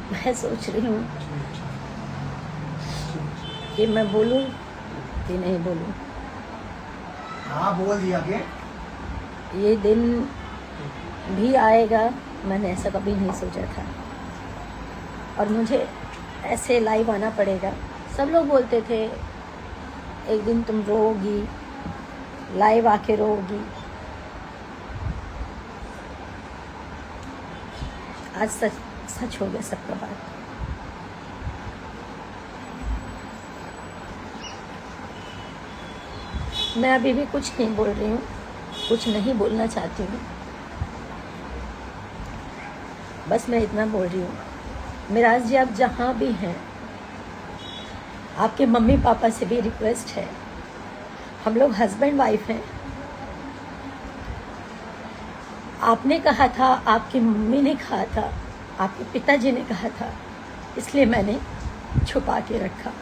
मैं सोच रही हूँ कि मैं बोलूँ कि नहीं बोलूँ। हाँ बोल दिया के ये दिन भी आएगा, मैंने ऐसा कभी नहीं सोचा था। और मुझे ऐसे लाइव आना पड़ेगा। सब लोग बोलते थे एक दिन तुम रोओगी, लाइव आके रोओगी। आज सच सच हो गया सबका बात। मैं अभी भी कुछ नहीं बोल रही हूँ, कुछ नहीं बोलना चाहती हूँ। बस मैं इतना बोल रही हूँ, मिराज जी आप जहाँ भी हैं, आपके मम्मी पापा से भी रिक्वेस्ट है, हम लोग हस्बैंड वाइफ हैं। आपने कहा था, आपकी मम्मी ने कहा था, आपके पिताजी ने कहा था, इसलिए मैंने छुपा के रखा।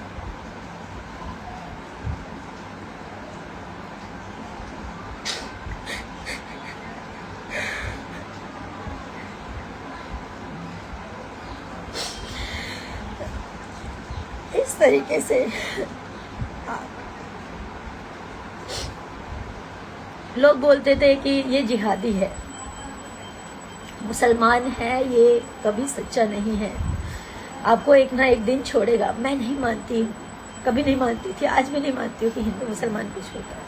इस तरीके से लोग बोलते थे कि ये जिहादी है, मुसलमान है, ये कभी सच्चा नहीं है, आपको एक ना एक दिन छोड़ेगा। मैं नहीं मानती हूँ, कभी नहीं मानती थी, आज भी नहीं मानती हूँ कि हिंदू मुसलमान को छोड़ता है।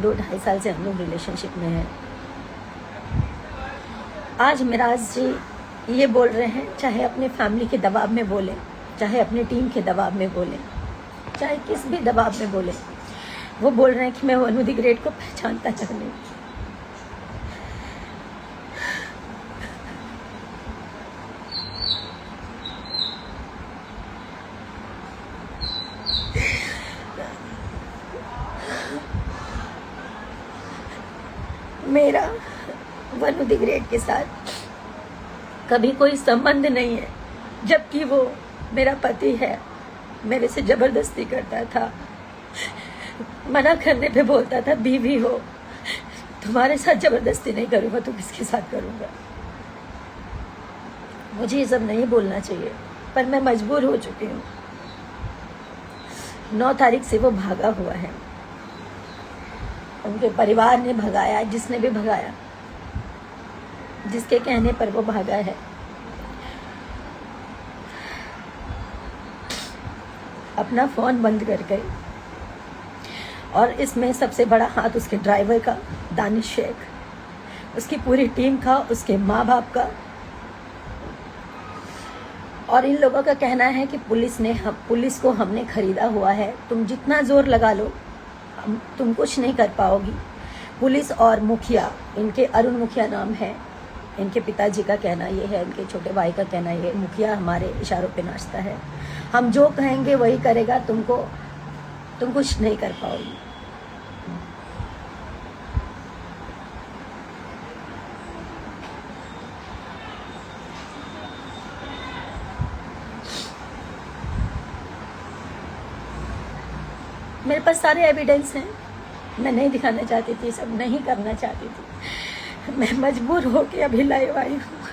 दो ढाई साल से हम लोग रिलेशनशिप में हैं। आज मिराज जी ये बोल रहे हैं, चाहे अपने फैमिली के दबाव में बोले, चाहे अपनी टीम के दबाव में बोले, चाहे किस भी दबाव में बोले, वो बोल रहे हैं कि मैं वनु द ग्रेट को पहचानता तक नहीं। मेरा वनु द ग्रेट के साथ कभी कोई संबंध नहीं है, जबकि वो मेरा पति है। मेरे से जबरदस्ती करता था, मना करने पे बोलता था बीवी हो, तुम्हारे साथ जबरदस्ती नहीं करूंगा तो किसके साथ करूंगा। मुझे ये सब नहीं बोलना चाहिए, पर मैं मजबूर हो चुकी हूँ। 9 तारीख से वो भागा हुआ है, उनके परिवार ने भगाया, जिसने भी भगाया, जिसके कहने पर वो भागा है। अपना फोन बंद कर गई, और इसमें सबसे बड़ा हाथ उसके ड्राइवर का, दानिश शेख, उसकी पूरी टीम का, उसके माँ बाप का। और इन लोगों का कहना है कि पुलिस को हमने खरीदा हुआ है, तुम जितना जोर लगा लो तुम कुछ नहीं कर पाओगी। पुलिस और मुखिया, इनके अरुण मुखिया नाम है, इनके पिताजी का कहना ये है, इनके छोटे भाई का कहना ये है, मुखिया हमारे इशारों पे नाचता है, हम जो कहेंगे वही करेगा, तुम कुछ नहीं कर पाओगी। मेरे पास सारे एविडेंस हैं, मैं नहीं दिखाना चाहती थी, सब नहीं करना चाहती थी, मैं मजबूर होके अभी लाइव आई हूँ।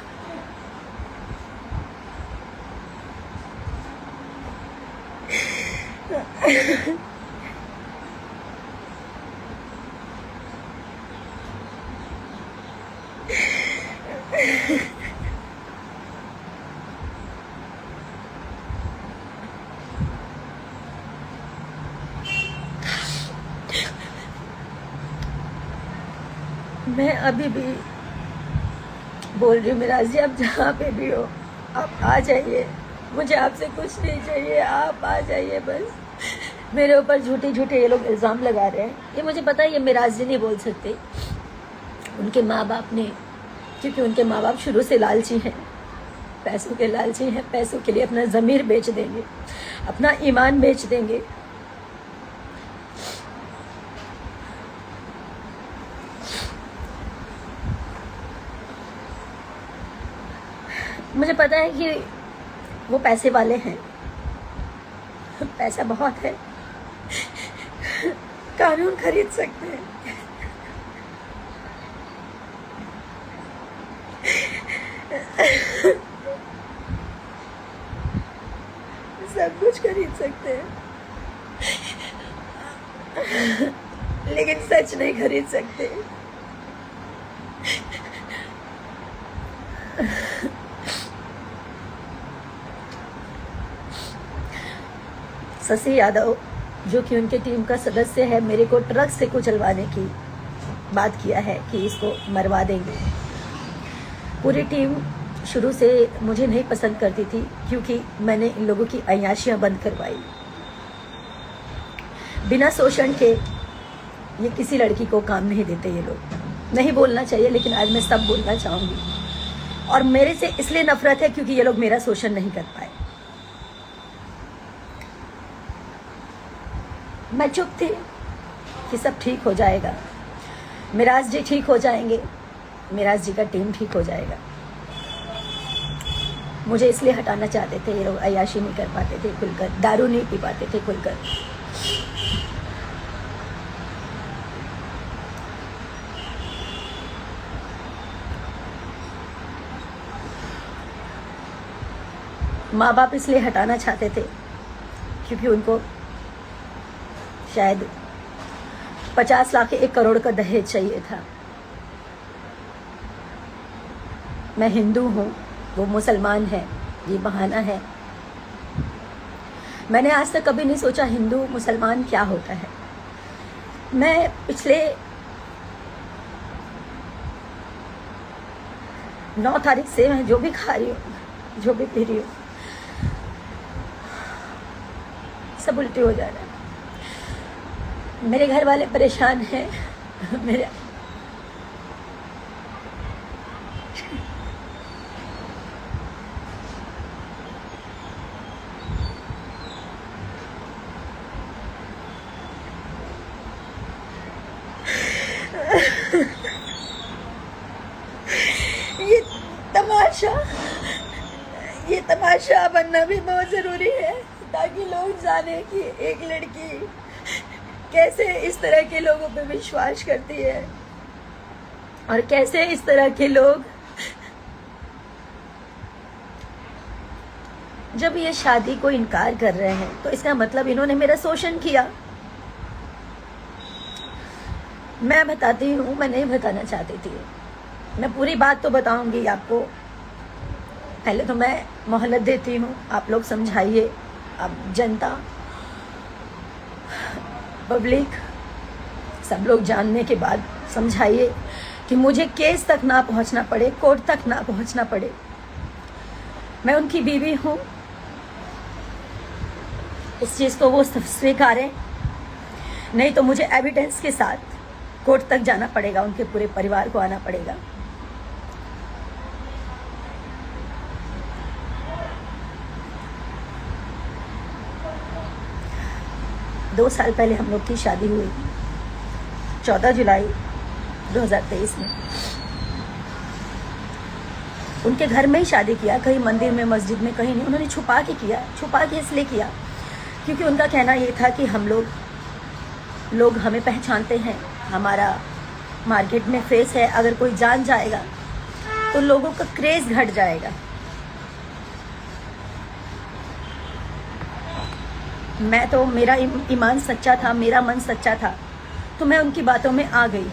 मैं अभी भी बोल रही हूँ, मिराज जी आप जहाँ पे भी हो, आप आ जाइए, मुझे आपसे कुछ नहीं चाहिए, आप आ जाइए बस। मेरे ऊपर झूठे झूठे ये लोग इल्ज़ाम लगा रहे हैं, ये मुझे पता है, ये मिराज जी नहीं बोल सकते, उनके माँ बाप ने, क्योंकि उनके माँ बाप शुरू से लालची हैं, पैसों के लालची हैं, पैसों के लिए अपना ज़मीर बेच देंगे, अपना ईमान बेच देंगे। मुझे पता है कि वो पैसे वाले हैं, पैसा बहुत है, कानून खरीद सकते हैं, सब कुछ खरीद सकते हैं, लेकिन सच नहीं खरीद सकते। शशि यादव जो कि उनके टीम का सदस्य है, मेरे को ट्रक से कुचलवाने की बात किया है कि इसको मरवा देंगे। पूरी टीम शुरू से मुझे नहीं पसंद करती थी क्योंकि मैंने इन लोगों की अय्याशियां बंद करवाई। बिना शोषण के ये किसी लड़की को काम नहीं देते ये लोग। नहीं बोलना चाहिए लेकिन आज मैं सब बोलना चाहूंगी। और मेरे से इसलिए नफरत है क्योंकि ये लोग मेरा शोषण नहीं कर पाए। मैं चुप थी कि सब ठीक हो जाएगा, मिराज जी ठीक हो जाएंगे, मिराज जी का टीम ठीक हो जाएगा। मुझे इसलिए हटाना चाहते थे ये लोग। अय्याशी नहीं कर पाते थे खुलकर, दारू नहीं पी पाते थे खुलकर। माँ बाप इसलिए हटाना चाहते थे क्योंकि उनको शायद 50 लाख 1 करोड़ का दहेज चाहिए था। मैं हिंदू हूँ, वो मुसलमान है, ये बहाना है। मैंने आज तक कभी नहीं सोचा हिंदू मुसलमान क्या होता है। मैं पिछले 9 तारीख से मैं जो भी खा रही हूँ, जो भी पी रही हूँ, सब उल्टी हो जा रहा है। मेरे घर वाले परेशान हैं। मेरे ये तमाशा बनना भी बहुत जरूरी है ताकि लोग जाने कि एक लड़की कैसे इस तरह के लोगों पे विश्वास करती है और कैसे इस तरह के लोग जब ये शादी को इनकार कर रहे हैं तो इसका मतलब इन्होंने मेरा शोषण किया। मैं बताती हूँ, मैं नहीं बताना चाहती थी। मैं पूरी बात तो बताऊंगी आपको। पहले तो मैं मोहलत देती हूँ, आप लोग समझाइए। अब जनता, पब्लिक, सब लोग जानने के बाद समझाइए कि मुझे केस तक ना पहुंचना पड़े, कोर्ट तक ना पहुंचना पड़े। मैं उनकी बीवी हूँ, इस चीज को वो स्वीकारें, नहीं तो मुझे एविडेंस के साथ कोर्ट तक जाना पड़ेगा, उनके पूरे परिवार को आना पड़ेगा। दो साल पहले हम लोग की शादी हुई, 14 जुलाई 2023 में। उनके घर में ही शादी किया, कहीं मंदिर में, मस्जिद में, कहीं नहीं। उन्होंने छुपा के किया। छुपा के इसलिए किया क्योंकि उनका कहना ये था कि हम लोग हमें पहचानते हैं, हमारा मार्केट में फेस है, अगर कोई जान जाएगा तो लोगों का क्रेज घट जाएगा। मैं तो, मेरा ईमान सच्चा था, मेरा मन सच्चा था, तो मैं उनकी बातों में आ गई।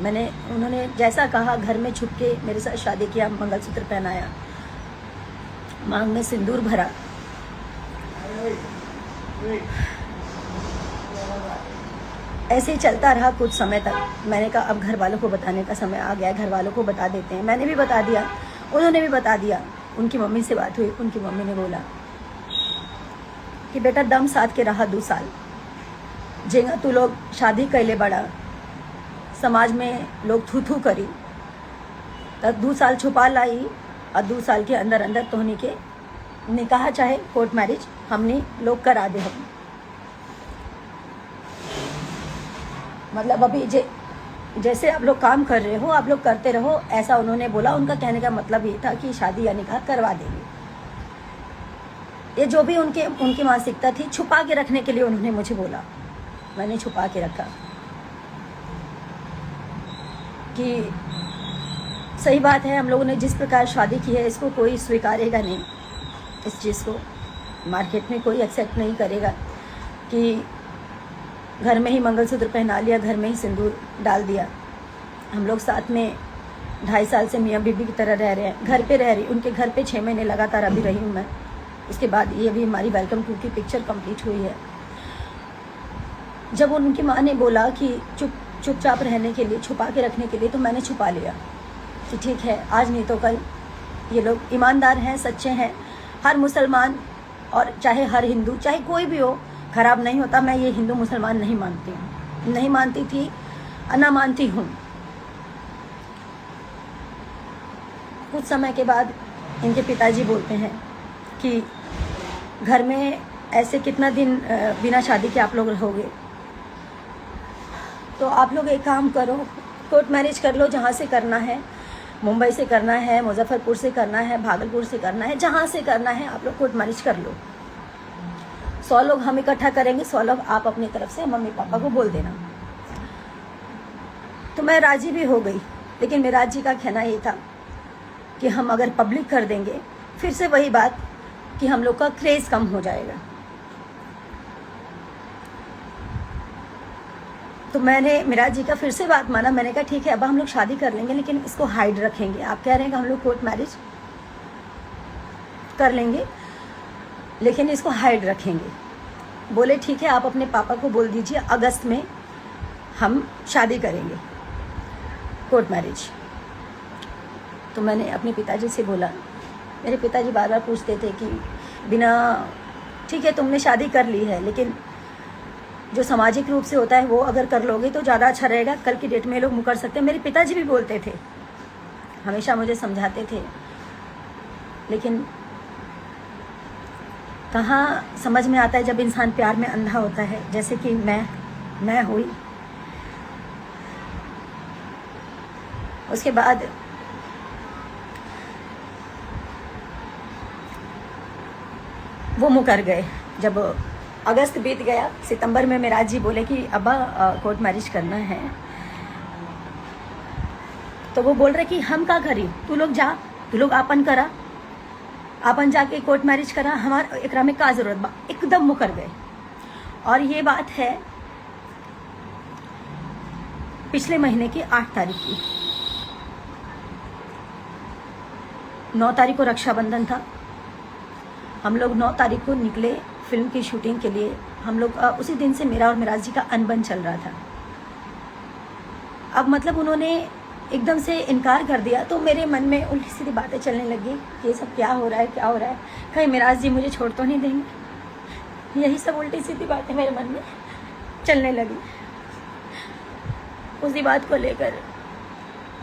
उन्होंने जैसा कहा, घर में छुप के मेरे साथ शादी किया, मंगलसूत्र पहनाया, मांग में सिंदूर भरा। ऐसे ही चलता रहा कुछ समय तक। मैंने कहा अब घर वालों को बताने का समय आ गया, घर वालों को बता देते हैं। मैंने भी बता दिया, उन्होंने भी बता दिया। उनकी मम्मी से बात हुई, उनकी मम्मी ने बोला कि बेटा दम साध के रहा 2 साल, जेंगा तू लोग शादी कैले बड़ा, समाज में लोग थू थू करी, तब 2 साल छुपा लाई और 2 साल के अंदर अंदर तोहनी के निकाह चाहे कोर्ट मैरिज हमने लोग करा दे। हम मतलब अभी जे जैसे आप लोग काम कर रहे हो आप लोग करते रहो, ऐसा उन्होंने बोला। उनका कहने का मतलब ये था कि शादी या निकाह करवा देंगे। ये जो भी उनकी मानसिकता थी, छुपा के रखने के लिए उन्होंने मुझे बोला। मैंने छुपा के रखा कि सही बात है, हम लोगों ने जिस प्रकार शादी की है इसको कोई स्वीकारेगा नहीं, इस चीज़ को मार्केट में कोई एक्सेप्ट नहीं करेगा कि घर में ही मंगलसूत्र पहना लिया, घर में ही सिंदूर डाल दिया। हम लोग साथ में 2.5 साल से मियाँ बीबी की तरह रह रहे हैं, घर पे रह रही, उनके घर पे 6 महीने लगातार अभी रही हूँ मैं। उसके बाद ये भी हमारी वेलकम टू की पिक्चर कंप्लीट हुई है। जब उनकी माँ ने बोला कि चुपचाप रहने के लिए, छुपा के रखने के लिए, तो मैंने छुपा लिया कि ठीक है, आज नहीं तो कल ये लोग ईमानदार हैं, सच्चे हैं। हर मुसलमान और चाहे हर हिंदू, चाहे कोई भी हो, खराब नहीं होता। मैं ये हिंदू मुसलमान नहीं मानती हूँ, नहीं मानती थी, ना मानती हूँ। कुछ समय के बाद इनके पिताजी बोलते हैं कि घर में ऐसे कितना दिन बिना शादी के आप लोग रहोगे, तो आप लोग एक काम करो, कोर्ट मैरिज कर लो, जहाँ से करना है, मुंबई से करना है, मुजफ्फरपुर से करना है, भागलपुर से करना है, जहाँ से करना है आप लोग कोर्ट मैरिज कर लो। 100 लोग हम इकट्ठा करेंगे, 100 लोग आप अपनी तरफ से मम्मी पापा को बोल देना। तो मैं राजी भी हो गई, लेकिन मेरा जी का कहना ये था कि हम अगर पब्लिक कर देंगे, फिर से वही बात कि हम लोग का क्रेज कम हो जाएगा। तो मैंने मिराज जी का फिर से बात माना। मैंने कहा ठीक है, अब हम लोग शादी कर लेंगे, लेकिन इसको हाइड रखेंगे। आप कह रहे हैं कि हम लोग कोर्ट मैरिज कर लेंगे, लेकिन इसको हाइड रखेंगे। बोले ठीक है, आप अपने पापा को बोल दीजिए अगस्त में हम शादी करेंगे, कोर्ट मैरिज। तो मैंने अपने पिताजी से बोला। मेरे पिताजी बार बार पूछते थे कि बिना, ठीक है तुमने शादी कर ली है, लेकिन जो सामाजिक रूप से होता है वो अगर कर लोगे तो ज़्यादा अच्छा रहेगा, कल की डेट में लोग मुकर सकते हैं। मेरे पिताजी भी बोलते थे, हमेशा मुझे समझाते थे, लेकिन कहाँ समझ में आता है जब इंसान प्यार में अंधा होता है, जैसे कि मैं हुई। उसके बाद वो मुकर गए। जब अगस्त बीत गया, सितंबर में मेराज जी बोले कि अब्बा कोर्ट मैरिज करना है, तो वो बोल रहे कि हम का करी, तू लोग जा, तू लोग आपन करा, आपन जाके कोर्ट मैरिज करा, हमारा एकरा में का जरूरत बा। एकदम मुकर गए। और ये बात है पिछले महीने की 8 तारीख की। 9 तारीख को रक्षाबंधन था। हम लोग 9 तारीख को निकले फिल्म की शूटिंग के लिए। हम लोग उसी दिन से मेरा और मिराज जी का अनबन चल रहा था। अब मतलब उन्होंने एकदम से इनकार कर दिया, तो मेरे मन में उल्टी सीधी बातें चलने लगी, ये सब क्या हो रहा है, क्या हो रहा है, कहीं मिराज जी मुझे छोड़ तो नहीं देंगे। यही सब उल्टी सीधी बातें मेरे मन में चलने लगी। उसी बात को लेकर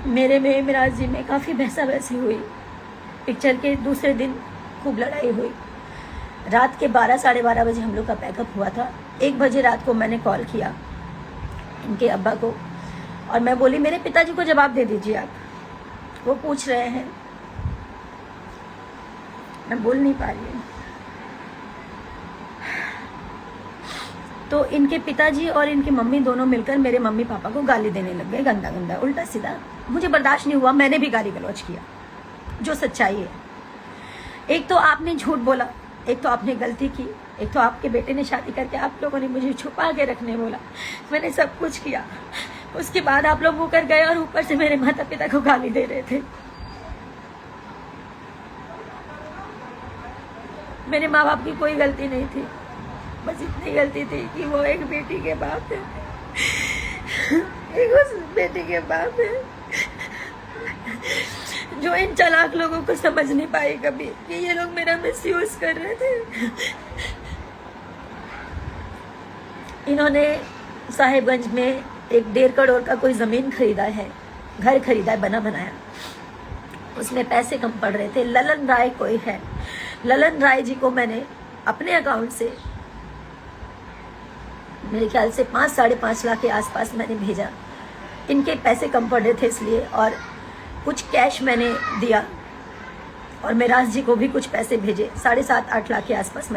मेरे में मिराज जी में काफ़ी बहसा बहसी हुई। पिक्चर के दूसरे दिन खूब लड़ाई हुई। रात के 12 साढ़े 12 बजे हम लोग का पैकअप हुआ था। 1 बजे रात को मैंने कॉल किया इनके अब्बा को, और मैं बोली मेरे पिताजी को जवाब दे दीजिए आप, वो पूछ रहे हैं। मैं बोल नहीं पा रही हूँ। तो इनके पिताजी और इनकी मम्मी दोनों मिलकर मेरे मम्मी पापा को गाली देने लग गए, गंदा गंदा उल्टा सीधा। मुझे बर्दाश्त नहीं हुआ, मैंने भी गाली गलौज किया, जो सच्चाई है। एक तो आपने झूठ बोला, एक तो आपने गलती की, एक तो आपके बेटे ने शादी करके आप लोगों ने मुझे छुपा के रखने बोला। मैंने सब कुछ किया। उसके बाद आप लोग मुकर गए और ऊपर से मेरे माता पिता को गाली दे रहे थे। मेरे माँ बाप की कोई गलती नहीं थी, बस इतनी गलती थी कि वो एक बेटी के बाप है, एक उस बेटी के बाप है जो इन चालाक लोगों को समझ नहीं पाए कभी कि ये लोग मेरा मिसयूज कर रहे थे। इन्होंने साहिबगंज में एक 1.5 करोड़ का कोई जमीन खरीदा है, घर खरीदा है बना बनाया। उसमें पैसे कम पड़ रहे थे। ललन राय कोई है, ललन राय जी को मैंने अपने अकाउंट से मेरे ख्याल से 5 साढ़े 5 लाख के आसपास मैंने भेजा इनके पैसे कम पड़ रहे थे इसलिए, और कुछ कैश मैंने दिया और मिराज जी को भी कुछ पैसे भेजे, 7.5-8 लाख के आसपास।